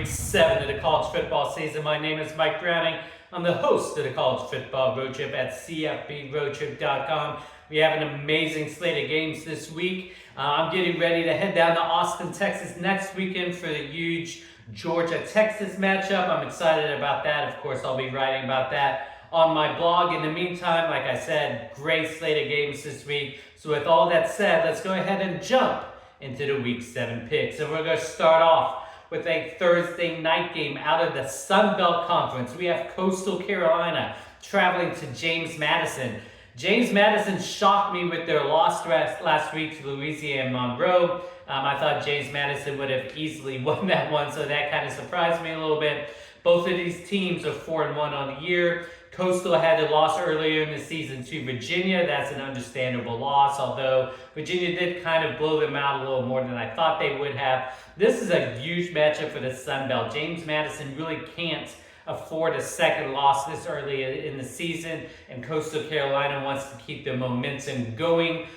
week 7 of the college football season. My name is Mike Browning. I'm the host of the college football road trip at cfbroadtrip.com. We have an amazing slate of games this week. I'm getting ready to head down to Austin, Texas next weekend for the huge Georgia-Texas matchup. I'm excited about that. Of course, I'll be writing about that on my blog. In the meantime, like I said, great slate of games this week. So with all that said, let's go ahead and jump into the week 7 picks. And we're going to start off with a Thursday night game out of the Sun Belt Conference. We have Coastal Carolina traveling to James Madison. James Madison shocked me with their loss last week to Louisiana Monroe. I thought James Madison would have easily won that one, so that kind of surprised me a little bit. Both of these teams are 4-1 on the year. Coastal had a loss earlier in the season to Virginia. That's an understandable loss, although Virginia did kind of blow them out a little more than I thought they would have. This is a huge matchup for the Sun Belt. James Madison really can't afford a second loss this early in the season, and Coastal Carolina wants to keep the momentum going.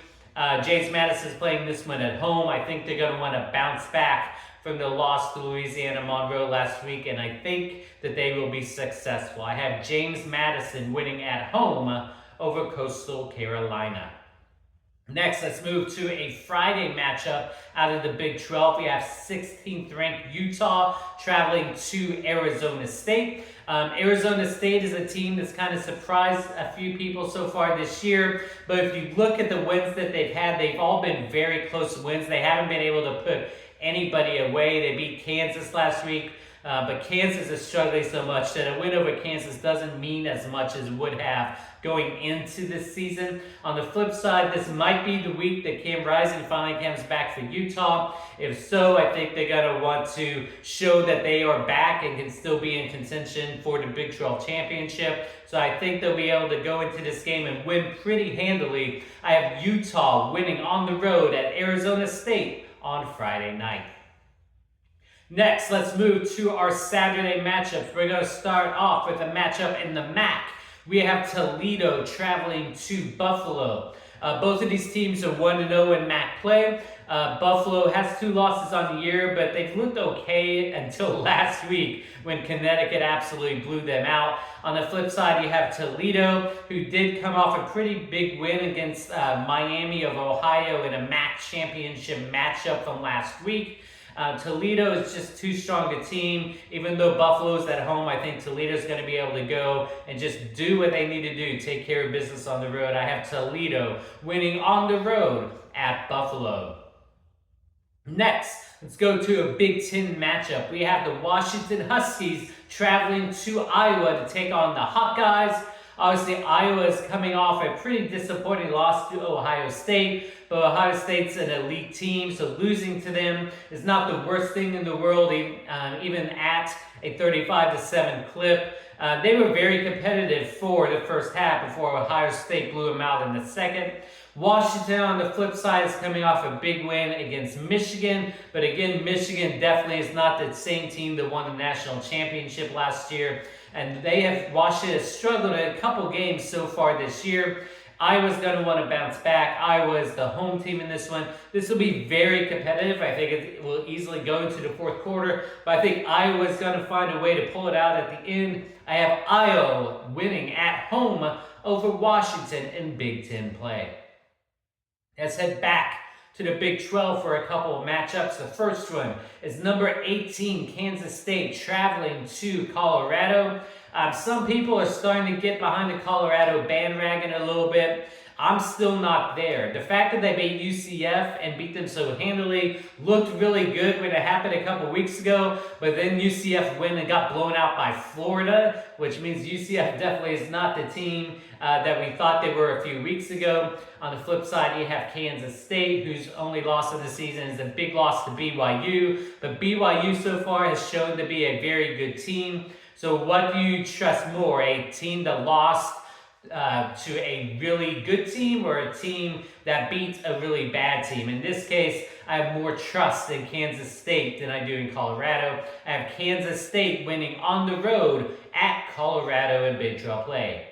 James Madison is playing this one at home. I think they're going to want to bounce back from the loss to Louisiana Monroe last week, and I think that they will be successful. I have James Madison winning at home over Coastal Carolina. Next, let's move to a Friday matchup out of the Big 12. We have 16th ranked Utah traveling to Arizona State. Arizona State is a team that's kind of surprised a few people so far this year. But if you look at the wins that they've had, they've all been very close wins. They haven't been able to put anybody away. They beat Kansas last week. But Kansas is struggling so much that a win over Kansas doesn't mean as much as it would have going into this season. On the flip side, this might be the week that Cam Rising finally comes back for Utah. If so, I think they're going to want to show that they are back and can still be in contention for the Big 12 championship. So I think they'll be able to go into this game and win pretty handily. I have Utah winning on the road at Arizona State on Friday night. Next, let's move to our Saturday matchups. We're going to start off with a matchup in the MAC. We have Toledo traveling to Buffalo. Both of these teams are 1-0 in MAC play. Buffalo has 2 losses on the year, but they've looked okay until last week when Connecticut absolutely blew them out. On the flip side, you have Toledo, who did come off a pretty big win against Miami of Ohio in a MAC championship matchup from last week. Toledo is just too strong a team. Even though Buffalo's at home, I think Toledo's going to be able to go and just do what they need to do, take care of business on the road. I have Toledo winning on the road at Buffalo. Next, let's go to a Big Ten matchup. We have the Washington Huskies traveling to Iowa to take on the Hawkeyes. Obviously, Iowa is coming off a pretty disappointing loss to Ohio State, but Ohio State's an elite team, so losing to them is not the worst thing in the world, even at a 35-7 clip. They were very competitive for the first half before Ohio State blew them out in the second. Washington, on the flip side, is coming off a big win against Michigan. But again, Michigan definitely is not the same team that won the national championship last year. And Washington has struggled in a couple games so far this year. Iowa's going to want to bounce back. Iowa is the home team in this one. This will be very competitive. I think it will easily go into the fourth quarter. But I think Iowa's going to find a way to pull it out at the end. I have Iowa winning at home over Washington in Big Ten play. Let's head back to the Big 12 for a couple of matchups. The first one is number 18, Kansas State, traveling to Colorado. Some people are starting to get behind the Colorado bandwagon a little bit. I'm still not there. The fact that they beat UCF and beat them so handily looked really good when it happened a couple weeks ago, but then UCF went and got blown out by Florida, which means UCF definitely is not the team that we thought they were a few weeks ago. On the flip side, you have Kansas State, whose only loss of the season is a big loss to BYU, but BYU so far has shown to be a very good team. So what do you trust more, a team that lost to a really good team or a team that beat a really bad team? In this case, I have more trust in Kansas State than I do in Colorado. I have Kansas State winning on the road at Colorado in Big 12 play.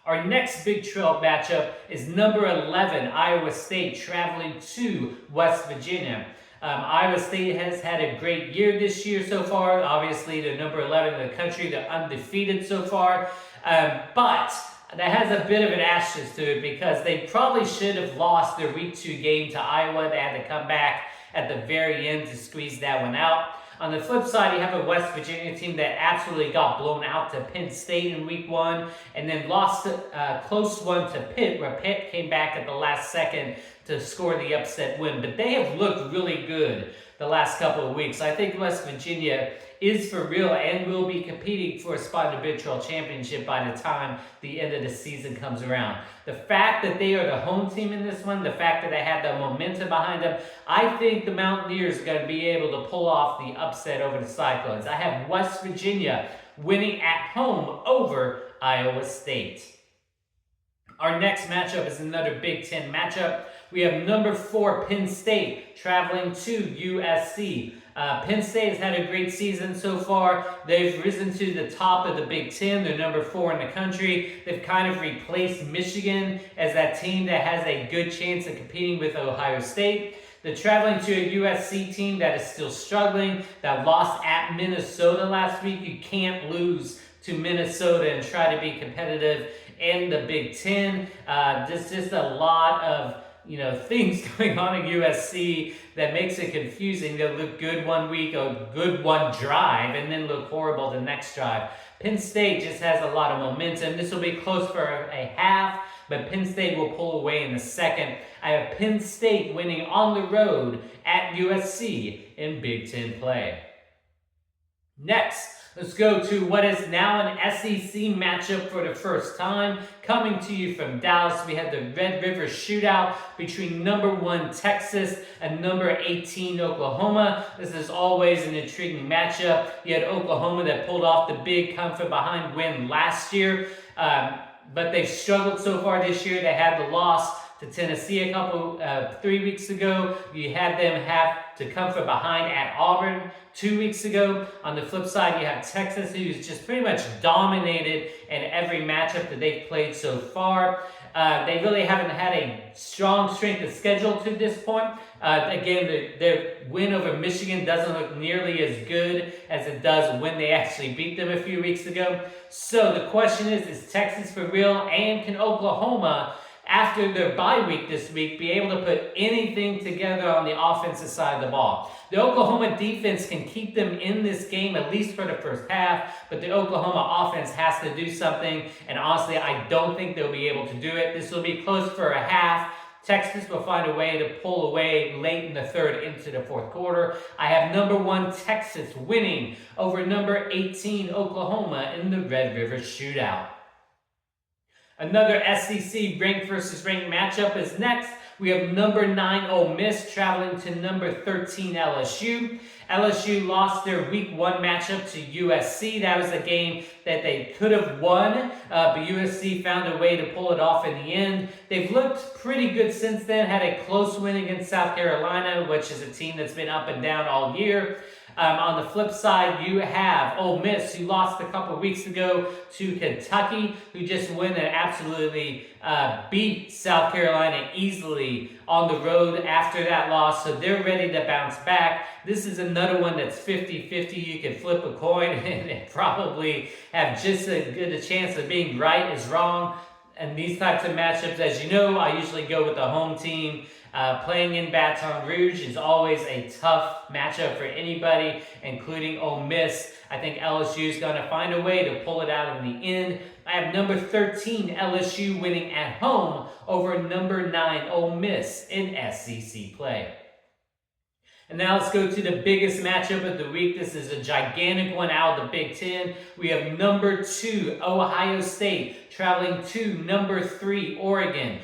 Our next Big 12 matchup is number 11, Iowa State, traveling to West Virginia. Iowa State has had a great year this year so far. Obviously, they're number 11 in the country. They're undefeated so far. But that has a bit of an asterisk to it because they probably should have lost their Week 2 game to Iowa. They had to come back at the very end to squeeze that one out. On the flip side, you have a West Virginia team that absolutely got blown out to Penn State in Week 1 and then lost a close one to Pitt, where Pitt came back at the last second to score the upset win. But they have looked really good the last couple of weeks. I think West Virginia is for real and will be competing for a spot in the Big 12 championship by the time the end of the season comes around. The fact that they are the home team in this one, the fact that they had the momentum behind them, I think the Mountaineers are going to be able to pull off the upset over the Cyclones. I have West Virginia winning at home over Iowa State. Our next matchup is another Big Ten matchup. We have number 4 Penn State traveling to USC. Penn State has had a great season so far. They've risen to the top of the Big Ten. They're number 4 in the country. They've kind of replaced Michigan as that team that has a good chance of competing with Ohio State. They're traveling to a USC team that is still struggling, that lost at Minnesota last week. You can't lose to Minnesota and try to be competitive in the Big Ten. There's just a lot of things going on at USC that makes it confusing. They'll look good one week, a good one drive, and then look horrible the next drive. Penn State just has a lot of momentum. This will be close for a half, but Penn State will pull away in the second. I have Penn State winning on the road at USC in Big Ten play. Next, let's go to what is now an SEC matchup for the first time. Coming to you from Dallas, we had the Red River Shootout between number 1 Texas and number 18 Oklahoma. This is always an intriguing matchup. You had Oklahoma that pulled off the big come-from-behind win last year, but they've struggled so far this year. They had the loss to Tennessee 3 weeks ago. You had them have to come from behind at Auburn 2 weeks ago. On the flip side, you have Texas, who's just pretty much dominated in every matchup that they've played so far. They really haven't had a strong strength of schedule to this point. Again, their win over Michigan doesn't look nearly as good as it does when they actually beat them a few weeks ago. So the question is Texas for real? And can Oklahoma, after their bye week this week, be able to put anything together on the offensive side of the ball? The Oklahoma defense can keep them in this game, at least for the first half, but the Oklahoma offense has to do something, and honestly, I don't think they'll be able to do it. This will be close for a half. Texas will find a way to pull away late in the third into the fourth quarter. I have number 1 Texas winning over number 18 Oklahoma in the Red River Shootout. Another SEC ranked versus ranked matchup is next. We have number 9 Ole Miss traveling to number 13 LSU. LSU lost their Week 1 matchup to USC. That was a game that they could have won, but USC found a way to pull it off in the end. They've looked pretty good since then, had a close win against South Carolina, which is a team that's been up and down all year. On the flip side, you have Ole Miss, who lost a couple of weeks ago to Kentucky, who just went and absolutely beat South Carolina easily on the road after that loss. So they're ready to bounce back. This is another one that's 50-50. You can flip a coin and probably have just as good a chance of being right as wrong. And these types of matchups, as you know, I usually go with the home team. Playing in Baton Rouge is always a tough matchup for anybody, including Ole Miss. I think LSU is going to find a way to pull it out in the end. I have number 13 LSU winning at home over number 9 Ole Miss in SEC play. And now let's go to the biggest matchup of the week. This is a gigantic one out of the Big Ten. We have number 2 Ohio State traveling to number 3 Oregon.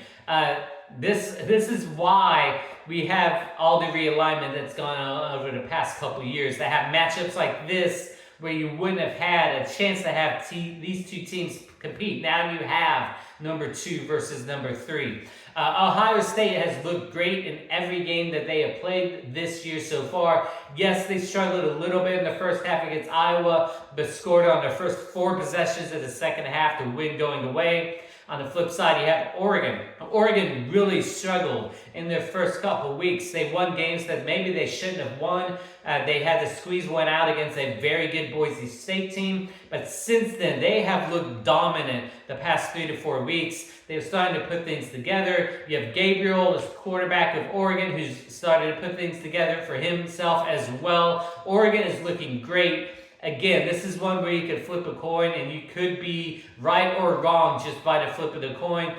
This is why we have all the realignment that's gone on over the past couple of years. To have matchups like this where you wouldn't have had a chance to have these two teams compete. Now you have number 2 versus number 3. Ohio State has looked great in every game that they have played this year so far. Yes, they struggled a little bit in the first half against Iowa, but scored on their first 4 possessions of the second half to win going away. On the flip side, you have Oregon. Oregon really struggled in their first couple of weeks. They won games that maybe they shouldn't have won. They had to squeeze one out against a very good Boise State team. But since then, they have looked dominant the past 3 to 4 weeks. They're starting to put things together. You have Gabriel, the quarterback of Oregon, who's started to put things together for himself as well. Oregon is looking great. Again, this is one where you could flip a coin and you could be right or wrong just by the flip of the coin.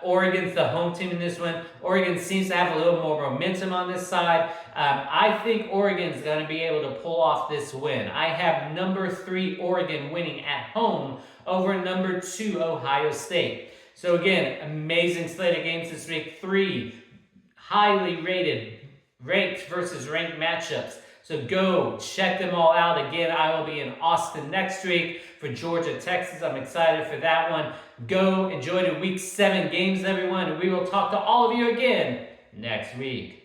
Oregon's the home team in this one. Oregon seems to have a little more momentum on this side. I think Oregon's going to be able to pull off this win. I have number 3 Oregon winning at home over number 2 Ohio State. So again, amazing slate of games this week. 3 highly ranked versus ranked matchups. So go check them all out. Again, I will be in Austin next week for Georgia, Texas. I'm excited for that one. Go enjoy the Week 7 games, everyone, and we will talk to all of you again next week.